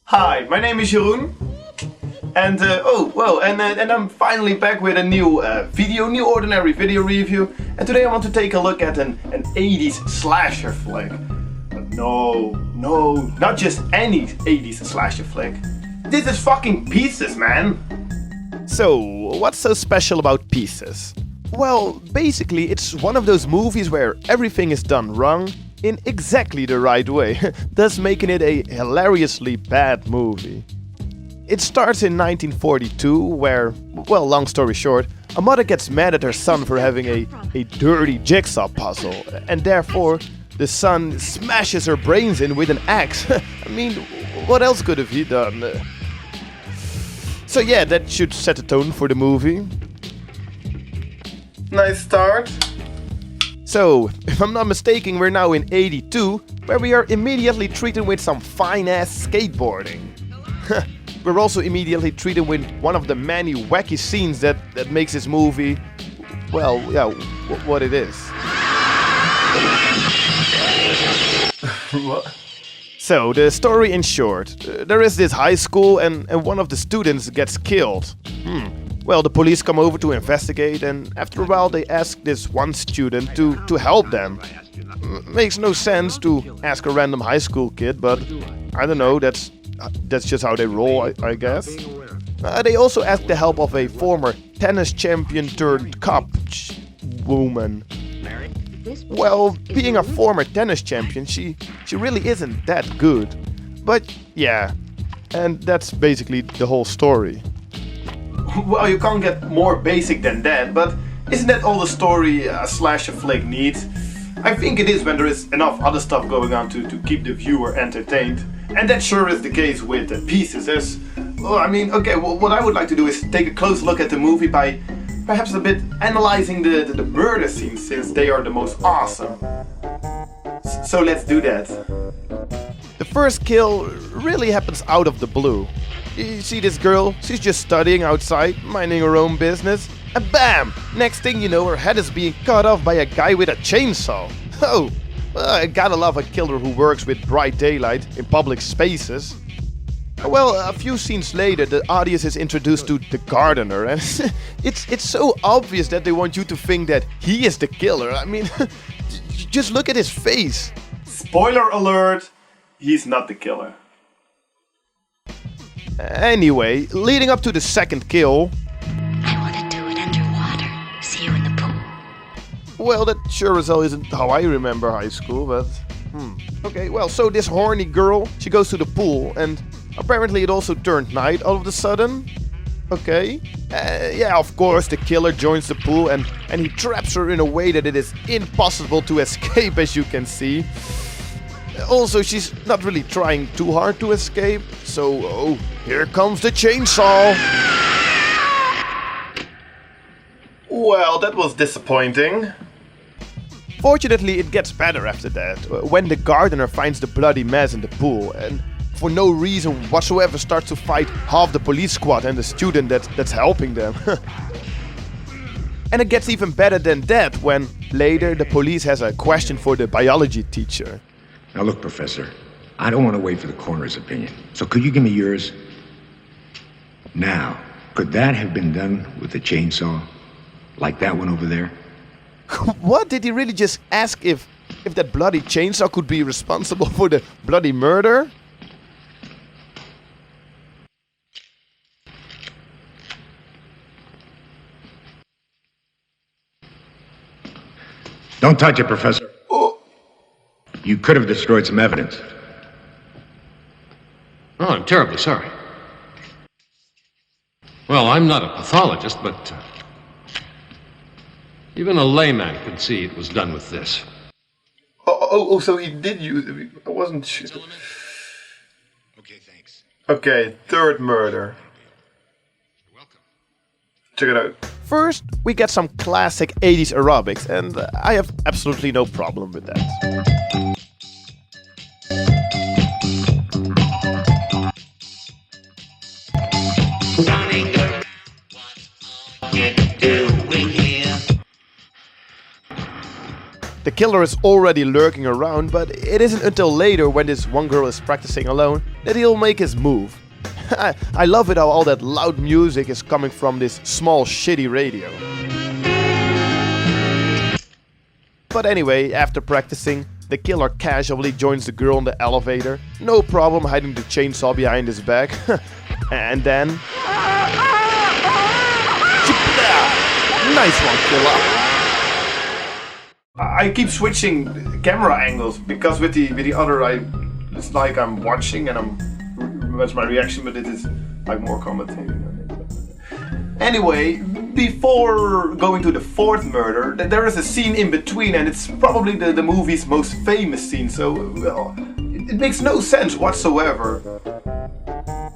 Hi, my name is Jeroen, and and I'm finally back with a new new ordinary video review. And today I want to take a look at an 80s slasher flick. But no, not just any 80s slasher flick. This is fucking Pieces, man. So, what's so special about Pieces? Well, basically, it's one of those movies where everything is done wrong in exactly the right way, thus making it a hilariously bad movie. It starts in 1942, where, well, long story short, a mother gets mad at her son for having a dirty jigsaw puzzle, and therefore the son smashes her brains in with an axe. I mean, what else could have he done? So yeah, that should set the tone for the movie. Nice start. So, if I'm not mistaken, we're now in 82, where we are immediately treated with some fine-ass skateboarding. We're also immediately treated with one of the many wacky scenes that makes this movie, well, yeah, what it is. What? So, the story in short, there is this high school and one of the students gets killed. Well, the police come over to investigate, and after a while they ask this one student to help them. Makes no sense to ask a random high school kid, but I don't know, that's just how they roll, I guess. They also ask the help of a former tennis champion turned cop woman. Well, being a former tennis champion, she really isn't that good. But yeah, and that's basically the whole story. Well, you can't get more basic than that, but isn't that all the story a slasher flick needs? I think it is when there is enough other stuff going on to keep the viewer entertained. And that sure is the case with Pieces. There's, well, I mean, okay, well, what I would like to do is take a close look at the movie by perhaps a bit analyzing the murder scenes, since they are the most awesome. So let's do that. The first kill really happens out of the blue. You see this girl, she's just studying outside, minding her own business, and BAM! Next thing you know, her head is being cut off by a guy with a chainsaw. Oh, I gotta love a killer who works with bright daylight in public spaces. Well, a few scenes later, the audience is introduced to the gardener, and it's so obvious that they want you to think that he is the killer. I mean, just look at his face. Spoiler alert, he's not the killer. Anyway, leading up to the second kill... I want to do it underwater. See you in the pool. Well, that sure as hell isn't how I remember high school, but... Okay, well, so this horny girl, she goes to the pool, and apparently it also turned night all of a sudden. Okay. Yeah, of course, the killer joins the pool, and he traps her in a way that it is impossible to escape, as you can see. Also, she's not really trying too hard to escape, so, oh, here comes the chainsaw! Well, that was disappointing. Fortunately, it gets better after that, when the gardener finds the bloody mess in the pool, and for no reason whatsoever starts to fight half the police squad and the student that's helping them. And it gets even better than that, when later the police has a question for the biology teacher. Now look, Professor, I don't want to wait for the coroner's opinion. So could you give me yours? Now, could that have been done with a chainsaw? Like that one over there? What? Did he really just ask if that bloody chainsaw could be responsible for the bloody murder? Don't touch it, Professor. Oh. You could have destroyed some evidence. Oh, I'm terribly sorry. Well, I'm not a pathologist, but even a layman could see it was done with this. Oh, so he did use it. I wasn't sure. Okay, thanks. Okay, third murder. Check it out. First, we get some classic 80s aerobics, and I have absolutely no problem with that. The killer is already lurking around, but it isn't until later, when this one girl is practicing alone, that he'll make his move. I love it how all that loud music is coming from this small shitty radio. But anyway, after practicing, the killer casually joins the girl in the elevator, no problem hiding the chainsaw behind his back. And then... Nice one, killer! I keep switching camera angles because with the other it's like I'm watching and that's my reaction, but it is like more commentating on it. Anyway, before going to the fourth murder, there is a scene in between, and it's probably the movie's most famous scene, so well, it makes no sense whatsoever.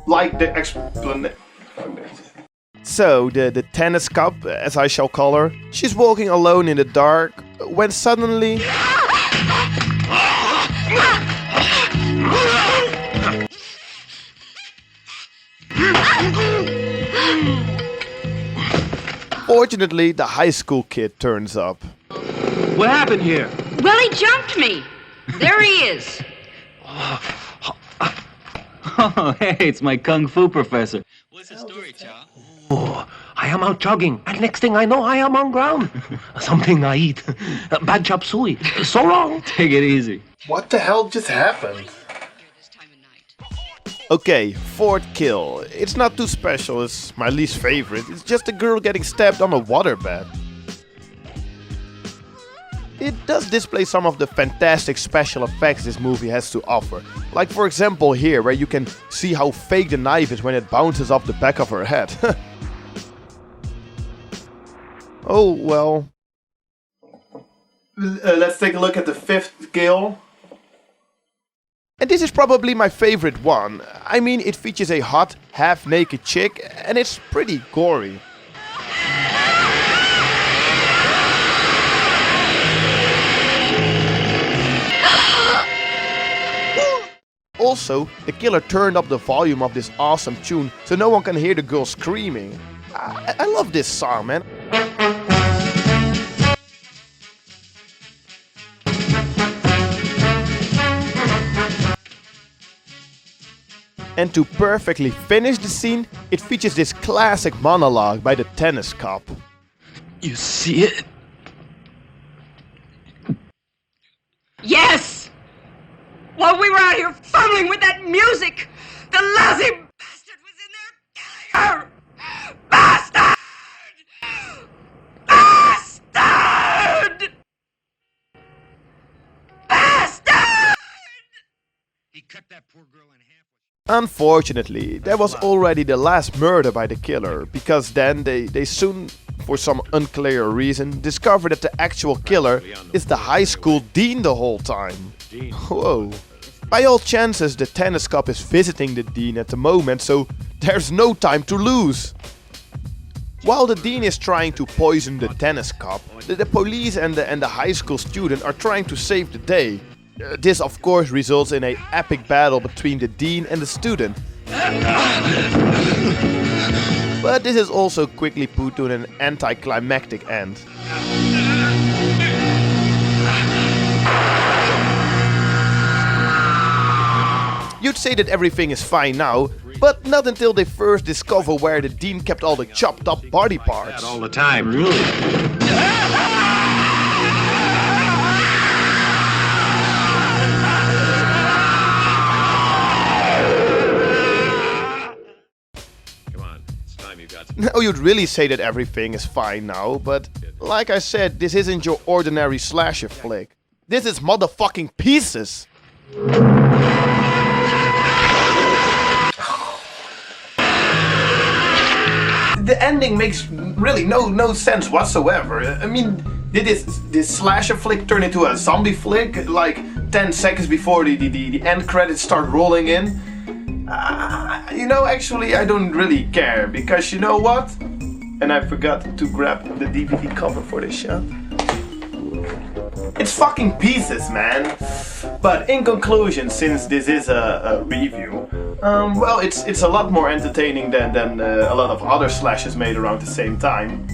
Like the explanation. So, the tennis cup, as I shall call her, she's walking alone in the dark, when suddenly... Fortunately, the high school kid turns up. What happened here? Well, he jumped me. There he is. Oh, hey, it's my kung fu professor. What's the story, Chow? Oh, I am out jogging, and next thing I know, I am on ground. Something I eat. Bad chop suey. So long. Take it easy. What the hell just happened? Okay, fourth kill. It's not too special, it's my least favorite. It's just a girl getting stabbed on a waterbed. It does display some of the fantastic special effects this movie has to offer. Like for example here, where you can see how fake the knife is when it bounces off the back of her head. Oh well. Let's take a look at the fifth kill. And this is probably my favorite one. I mean, it features a hot, half-naked chick, and it's pretty gory. Also, the killer turned up the volume of this awesome tune so no one can hear the girl screaming. I love this song, man. And to perfectly finish the scene, it features this classic monologue by the tennis cop. You see it? Yes! While we were out here fumbling with that music, the lousy bastard was in there killing her! Bastard! Bastard! Bastard! He cut that poor girl in half. Unfortunately, that was already the last murder by the killer, because then they soon, for some unclear reason, discover that the actual killer is the high school dean the whole time. Whoa. By all chances, the tennis cop is visiting the dean at the moment, so there's no time to lose. While the dean is trying to poison the tennis cop, the police and the high school student are trying to save the day. This of course results in an epic battle between the dean and the student. But this is also quickly put to an anticlimactic end. You'd say that everything is fine now, but not until they first discover where the dean kept all the chopped up body parts. All the time, really. Now you'd really say that everything is fine now, but like I said, this isn't your ordinary slasher flick. This is motherfucking Pieces! The ending makes really no sense whatsoever. I mean, did this slasher flick turn into a zombie flick like 10 seconds before the end credits start rolling in? You know, actually I don't really care, because you know what? And I forgot to grab the DVD cover for this shot. It's fucking Pieces, man. But in conclusion, since this is a review, well, it's a lot more entertaining than a lot of other slashes made around the same time.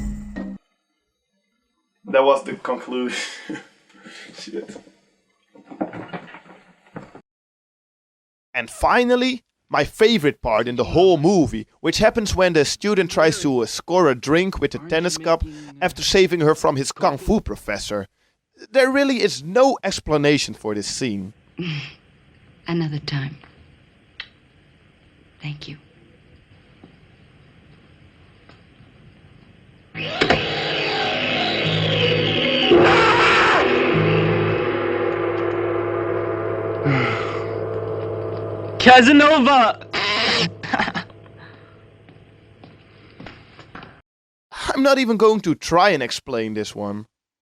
That was the conclusion. Shit. And finally, my favorite part in the whole movie, which happens when the student tries to score a drink with a tennis cup after saving her from his kung fu professor. There really is no explanation for this scene. Another time. Thank you. Casanova! I'm not even going to try and explain this one.